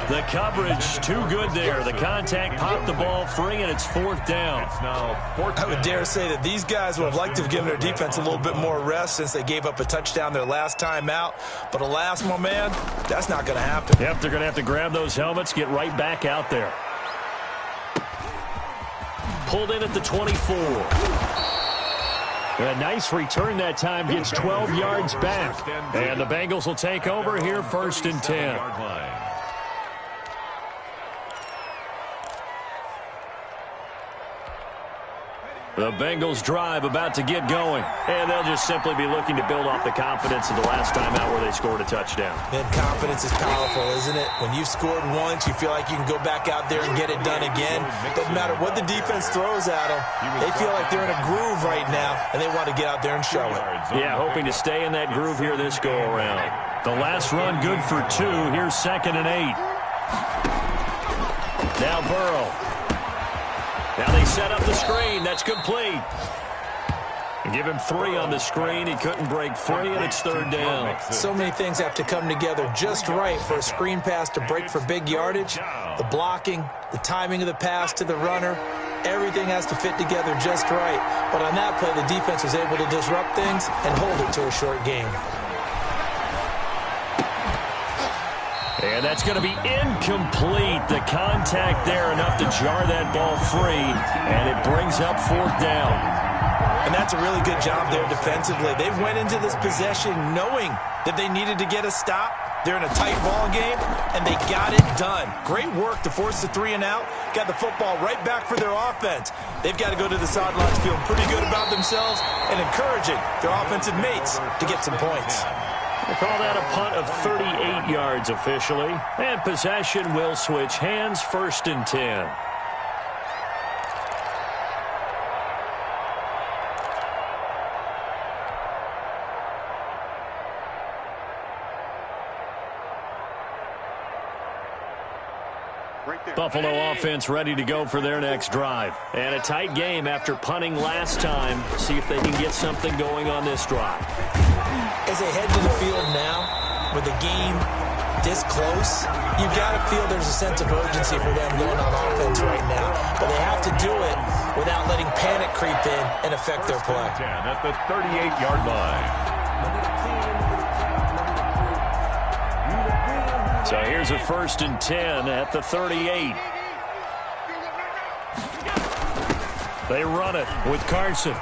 The coverage too good there. The contact popped the ball free, and it's fourth down. I would dare say that these guys would have liked to have given their defense a little bit more rest since they gave up a touchdown their last time out. But alas, my man, that's not going to happen. Yep, they're going to have to grab those helmets, get right back out there. Pulled in at the 24. A nice return that time, gets 12 yards back. And the Bengals will take over here, 1st and 10. The Bengals drive about to get going. And they'll just simply be looking to build off the confidence of the last time out where they scored a touchdown. And confidence is powerful, isn't it? When you've scored once, you feel like you can go back out there and get it done again. Doesn't matter what the defense throws at them. They feel like they're in a groove right now, and they want to get out there and show it. Yeah, hoping to stay in that groove here this go-around. The last run good for 2. Here's 2nd and 8. Now Burrow. Now they set up the screen. That's complete. Give him 3 on the screen. He couldn't break free, and it's 3rd down. So many things have to come together just right for a screen pass to break for big yardage. The blocking, the timing of the pass to the runner, everything has to fit together just right. But on that play, the defense was able to disrupt things and hold it to a short game. And that's going to be incomplete. The contact there enough to jar that ball free, and it brings up 4th down. And that's a really good job there defensively. They went into this possession knowing that they needed to get a stop. They're in a tight ball game, and they got it done. Great work to force the 3 and out. Got the football right back for their offense. They've got to go to the sidelines feeling pretty good about themselves and encouraging their offensive mates to get some points. They call that a punt of 38 yards officially. And possession will switch hands, 1st and 10. Buffalo offense ready to go for their next drive. And a tight game after punting last time. See if they can get something going on this drive. As they head to the field now, with the game this close, you've got to feel there's a sense of urgency for them going on offense right now. But they have to do it without letting panic creep in and affect their play. At the 38-yard line. So here's a 1st and 10 at the 38. They run it with Carson.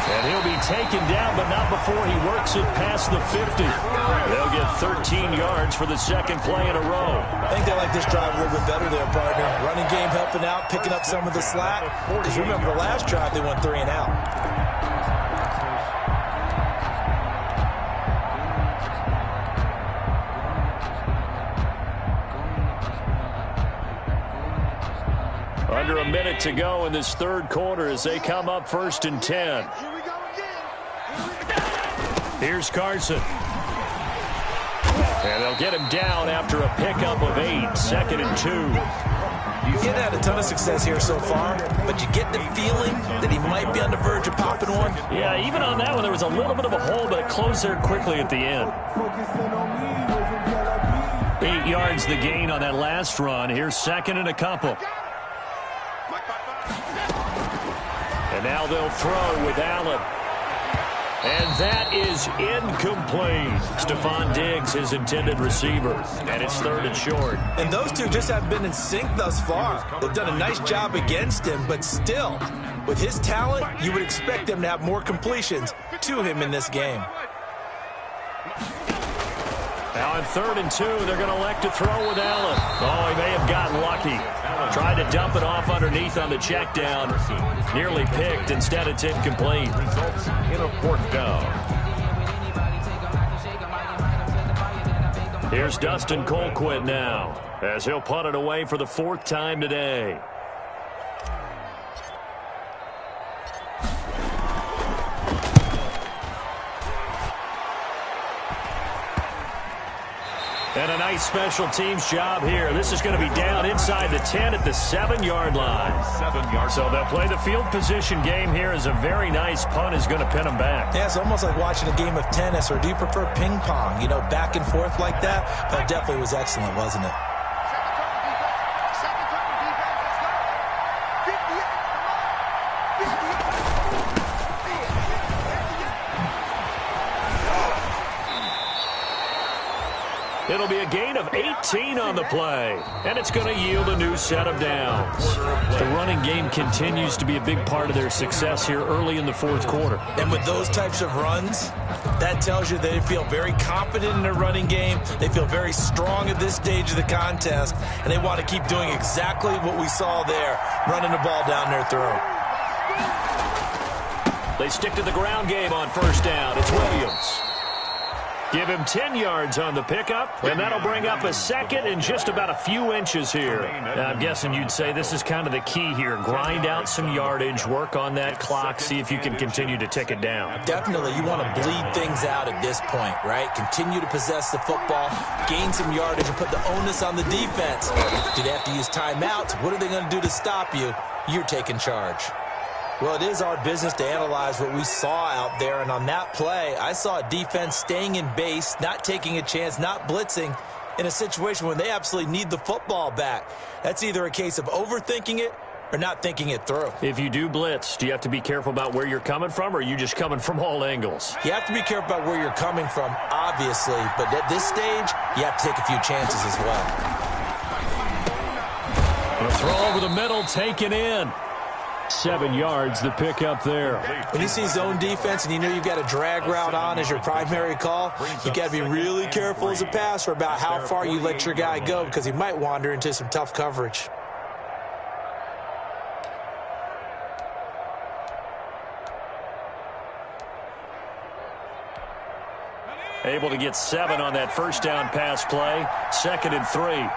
And he'll be taken down, but not before he works it past the 50. They'll get 13 yards for the 2nd play in a row. I think they like this drive a little bit better there, partner. Running game helping out, picking up some of the slack. Because remember, the last drive they went 3 and out. Under a minute to go in this 3rd quarter as they come up 1st and 10. Here's Carson. And they'll get him down after a pickup of 8. 2nd and 2. He's had a ton of success here so far, but you get the feeling that he might be on the verge of popping one. Yeah, even on that one, there was a little bit of a hole, but it closed there quickly at the end. 8 yards the gain on that last run. Here's 2nd and a couple. And now they'll throw with Allen. And that is incomplete. Stephon Diggs, his intended receiver. And it's 3rd and short. And those two just haven't been in sync thus far. They've done a nice job against him, but still, with his talent, you would expect them to have more completions to him in this game. Now on 3rd and 2, they're going to elect to throw with Allen. Oh, he may have gotten lucky. Tried to dump it off underneath on the check down. Nearly picked. Instead, it's incomplete. Results in a 4th down. Here's Dustin Colquitt now, as he'll punt it away for the 4th time today. And a nice special teams job here. This is going to be down inside the 10 at the 7-yard line. 7-yard. So they'll play the field position game here as a very nice punt is going to pin them back. Yeah, it's almost like watching a game of tennis, or do you prefer ping pong? You know, back and forth like that? That definitely was excellent, wasn't it? It'll be a gain of 18 on the play, and it's going to yield a new set of downs. The running game continues to be a big part of their success here early in the fourth quarter. And with those types of runs, that tells you they feel very confident in their running game. They feel very strong at this stage of the contest, and they want to keep doing exactly what we saw there, running the ball down their throat. They stick to the ground game on first down. It's Williams. Give him 10 yards on the pickup, and that'll bring up a second and just about a few inches here. I'm guessing you'd say this is kind of the key here. Grind out some yardage, work on that clock, see if you can continue to tick it down. Definitely, you want to bleed things out at this point, right? Continue to possess the football, gain some yardage, and put the onus on the defense. Do they have to use timeouts? What are they going to do to stop you? You're taking charge. Well, it is our business to analyze what we saw out there, and on that play, I saw a defense staying in base, not taking a chance, not blitzing, in a situation when they absolutely need the football back. That's either a case of overthinking it or not thinking it through. If you do blitz, do you have to be careful about where you're coming from, or are you just coming from all angles? You have to be careful about where you're coming from, obviously, but at this stage, you have to take a few chances as well. The throw over the middle, taken in. 7 yards, the pickup there. When you see zone defense and you know you've got a drag route on as your primary call, you've got to be really careful as a passer about how far you let your guy go, because he might wander into some tough coverage. Able to get 7 on that first down pass play. 2nd and 3.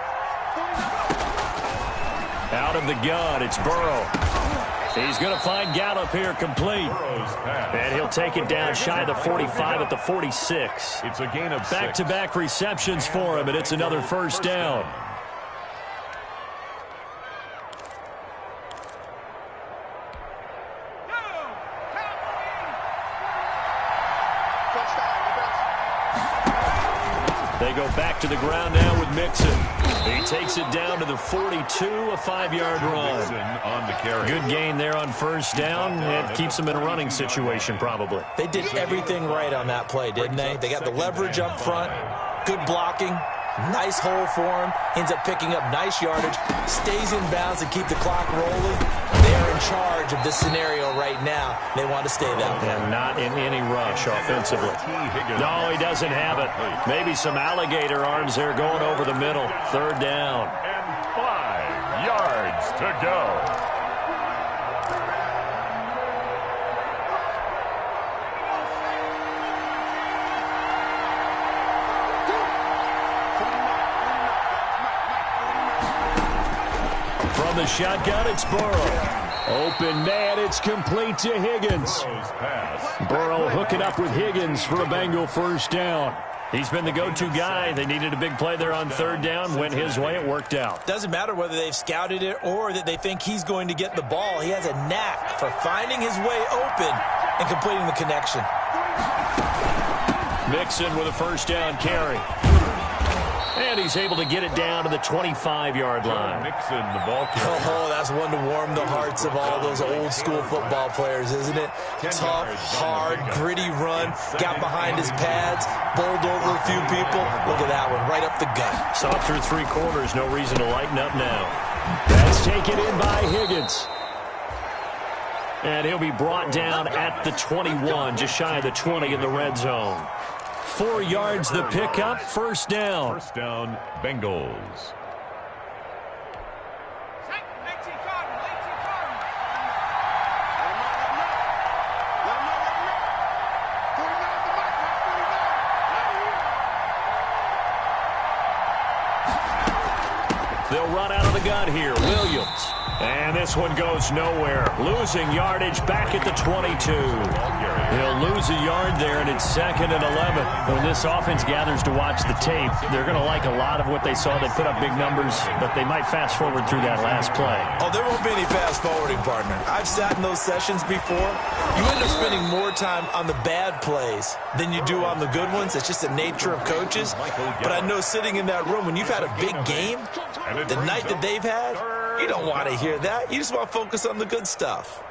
Out of the gun, it's Burrow. He's going to find Gallup here complete. And he'll take it down shy of the 45 at the 46. It's a gain of 6. Back-to-back receptions for him, and it's another first down. They go back to the ground now with Mixon. He takes it down to the 42, a 5-yard run. On the carry. Good gain there on first down. It keeps them in a running situation probably. They did everything right on that play, didn't they? They got the leverage up front, good blocking, nice hole for him, ends up picking up nice yardage, stays in bounds and keep the clock rolling. They're in charge of this scenario right now. They want to stay that way. And not in any rush offensively. No, he doesn't have it. Maybe some alligator arms there going over the middle. 3rd down. And 5 yards to go. From the shotgun, it's Burrow. Open man, it's complete to Higgins. Burrow hooking up with Higgins for a Bengal first down. He's been the go-to guy. They needed a big play there on 3rd down. Went his way. It worked out. Doesn't matter whether they've scouted it or that they think he's going to get the ball. He has a knack for finding his way open and completing the connection. Mixon with a first down carry. And he's able to get it down to the 25-yard line. Mixon, the ball carrier. Oh, that's one to warm the hearts of all those old-school football players, isn't it? Tough, hard, gritty run. Got behind his pads, bowled over a few people. Look at that one, right up the gut. Saw through 3 quarters. No reason to lighten up now. That's taken in by Higgins. And he'll be brought down at the 21, just shy of the 20 in the red zone. 4 yards the pickup, first down. First down, Bengals. They'll run out of the gun here. Williams. And this one goes nowhere. Losing yardage back at the 22. He'll lose a yard there, and it's 2nd and 11. When this offense gathers to watch the tape, they're going to like a lot of what they saw. They put up big numbers, but they might fast forward through that last play. Oh, there won't be any fast forwarding, partner. I've sat in those sessions before. You end up spending more time on the bad plays than you do on the good ones. It's just the nature of coaches. But I know sitting in that room, when you've had a big game, the night that they've had, you don't want to hear that. You just want to focus on the good stuff.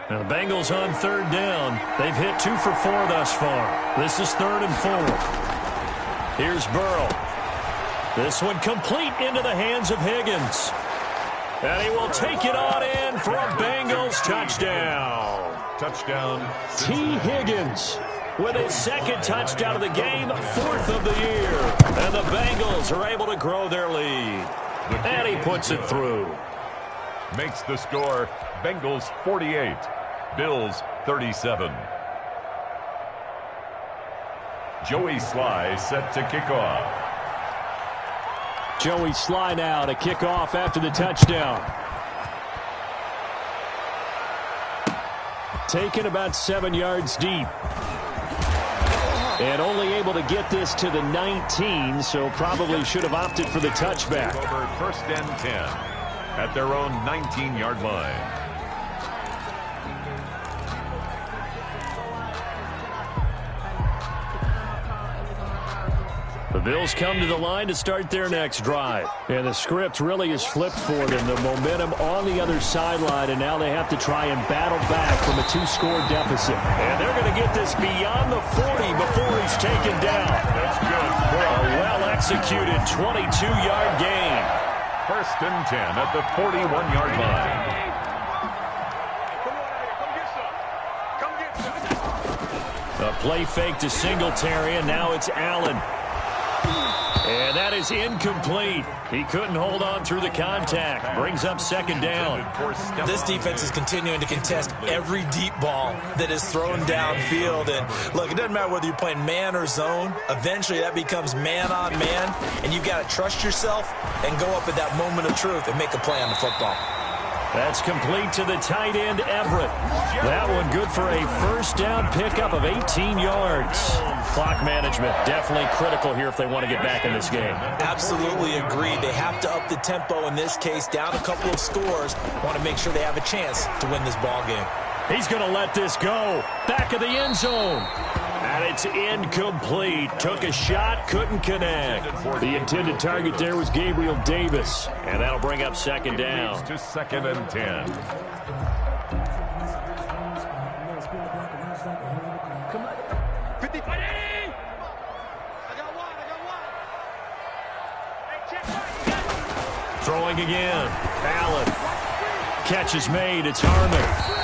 Now the Bengals on 3rd down. They've hit 2 for 4 thus far. This is 3rd and 4. Here's Burrow. This one complete into the hands of Higgins. And he will take it on in for a Bengals touchdown. Touchdown. T. Higgins with his 2nd touchdown of the game, 4th of the year. And the Bengals are able to grow their lead. And he puts it through. Makes the score Bengals 48, Bills 37. Joey Sly set to kick off. Joey Sly now to kick off after the touchdown. Taken about 7 yards deep. And only able to get this to the 19, so probably should have opted for the touchback. Over 1st and 10 at their own 19-yard line. The Bills come to the line to start their next drive. And the script really is flipped for them. The momentum on the other sideline, and now they have to try and battle back from a 2-score deficit. And they're going to get this beyond the 40 before he's taken down. That's good. A well-executed 22-yard gain. 1st and 10 at the 41-yard line. A play fake to Singletary, and now it's Allen. And that is incomplete. He couldn't hold on through the contact. Brings up 2nd down. This defense is continuing to contest every deep ball that is thrown downfield. And look, it doesn't matter whether you're playing man or zone. Eventually that becomes man on man. And you've got to trust yourself and go up at that moment of truth and make a play on the football. That's complete to the tight end, Everett. That one good for a 1st down pickup of 18 yards. Clock management definitely critical here if they want to get back in this game. Absolutely agreed. They have to up the tempo in this case, down a couple of scores. Want to make sure they have a chance to win this ball game. He's going to let this go. Back of the end zone. And it's incomplete. Took a shot, couldn't connect. The intended target there was Gabriel Davis. And that'll bring up 2nd down. To 2nd and 10. Throwing again. Allen. Catch is made. It's Harmon.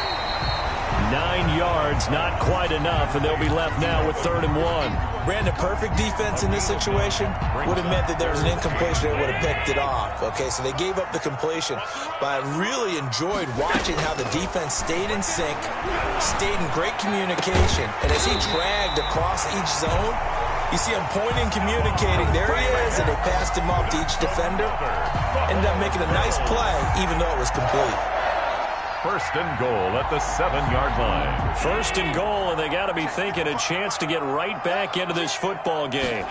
9 yards, not quite enough, and they'll be left now with 3rd and 1. Brandon, perfect defense in this situation would have meant that there was an incompletion. They would have picked it off. Okay, so they gave up the completion. But I really enjoyed watching how the defense stayed in sync, stayed in great communication. And as he dragged across each zone, you see him pointing, communicating. There he is, and they passed him off to each defender. Ended up making a nice play, even though it was complete. 1st and goal at the 7-yard line. 1st and goal, and they got to be thinking a chance to get right back into this football game.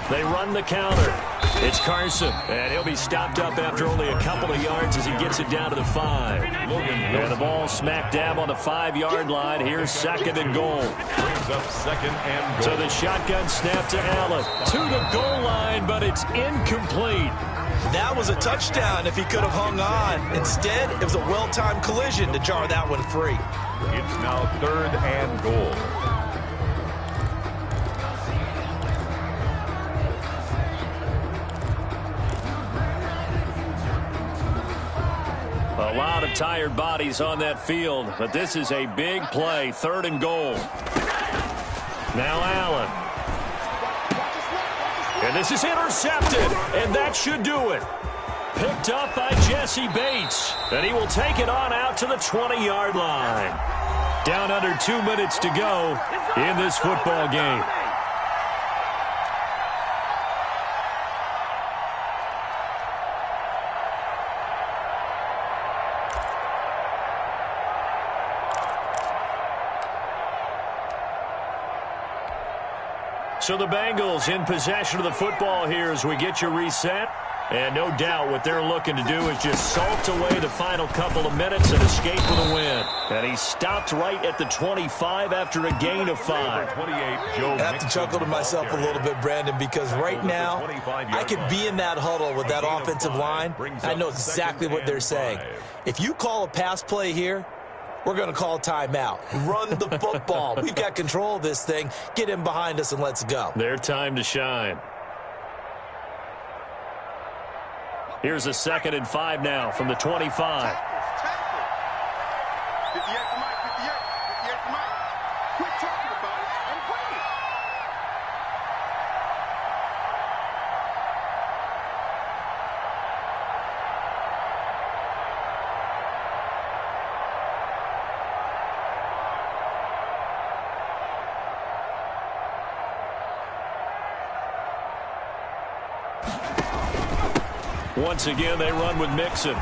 They run the counter. It's Carson, and he'll be stopped up after only a couple of yards as he gets it down to the 5. And the ball smack dab on the 5-yard line. Here's 2nd and goal. Brings up 2nd and goal. So the shotgun snap to Allen. To the goal line, but it's incomplete. That was a touchdown if he could have hung on. Instead, it was a well-timed collision to jar that one free. It's now 3rd and goal. A lot of tired bodies on that field, but this is a big play. 3rd and goal. Now Allen. And this is intercepted, and that should do it. Picked up by Jesse Bates, and he will take it on out to the 20-yard line. Down under 2 minutes to go in this football game. So the Bengals in possession of the football here as we get you reset. And no doubt what they're looking to do is just salt away the final couple of minutes and escape with a win. And he stopped right at the 25 after a gain of 5. I have to chuckle to myself a little bit, Brandon, because right now I could be in that huddle with that offensive line. I know exactly what they're saying. If you call a pass play here, we're going to call timeout. Run the football. We've got control of this thing. Get in behind us and let's go. Their time to shine. Here's a 2nd and 5 now from the 25. 58 for Mike, 58 for Mike. Quit talking about it and bring it. Once again, they run with Mixon.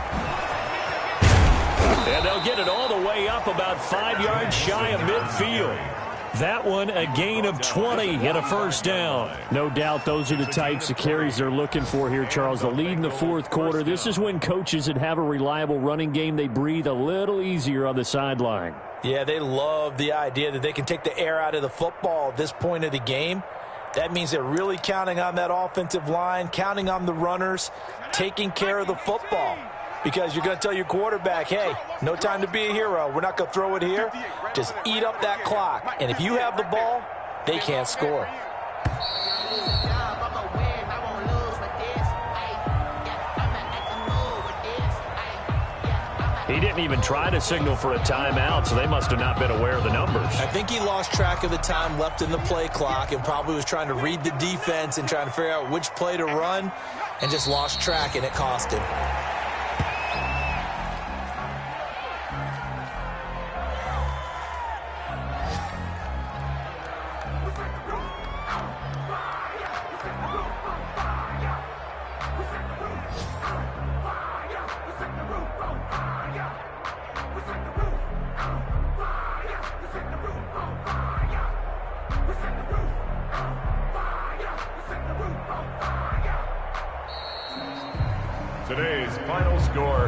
And they'll get it all the way up about 5 yards shy of midfield. That one, a gain of 20 and a first down. No doubt those are the types of carries they're looking for here, Charles. The lead in the fourth quarter. This is when coaches that have a reliable running game, they breathe a little easier on the sideline. Yeah, they love the idea that they can take the air out of the football at this point of the game. That means they're really counting on that offensive line, counting on the runners, taking care of the football. Because you're going to tell your quarterback, hey, no time to be a hero. We're not going to throw it here. Just eat up that clock. And if you have the ball, they can't score. He didn't even try to signal for a timeout, so they must have not been aware of the numbers. I think he lost track of the time left in the play clock and probably was trying to read the defense and trying to figure out which play to run and just lost track, and it cost him. Today's final score.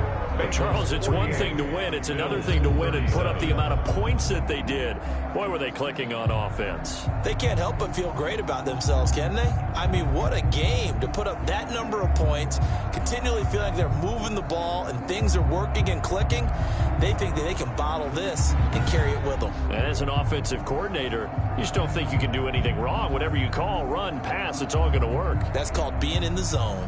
Charles, it's one thing to win. It's another thing to win and put up the amount of points that they did. Boy, were they clicking on offense. They can't help but feel great about themselves, can they? I mean, what a game to put up that number of points, continually feeling like they're moving the ball and things are working and clicking. They think that they can bottle this and carry it with them. And as an offensive coordinator, you just don't think you can do anything wrong. Whatever you call, run, pass, it's all going to work. That's called being in the zone.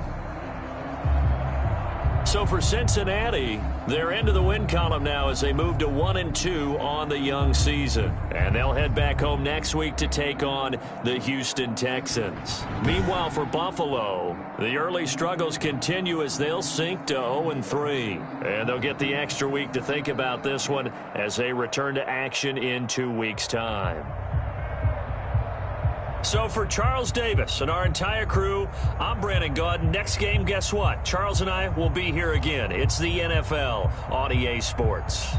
So for Cincinnati, they're into the win column now as they move to 1-2 on the young season. And they'll head back home next week to take on the Houston Texans. Meanwhile, for Buffalo, the early struggles continue as they'll sink to 0-3. And they'll get the extra week to think about this one as they return to action in 2 weeks' time. So for Charles Davis and our entire crew, I'm Brandon Gaud. Next game, guess what? Charles and I will be here again. It's the NFL on EA Sports.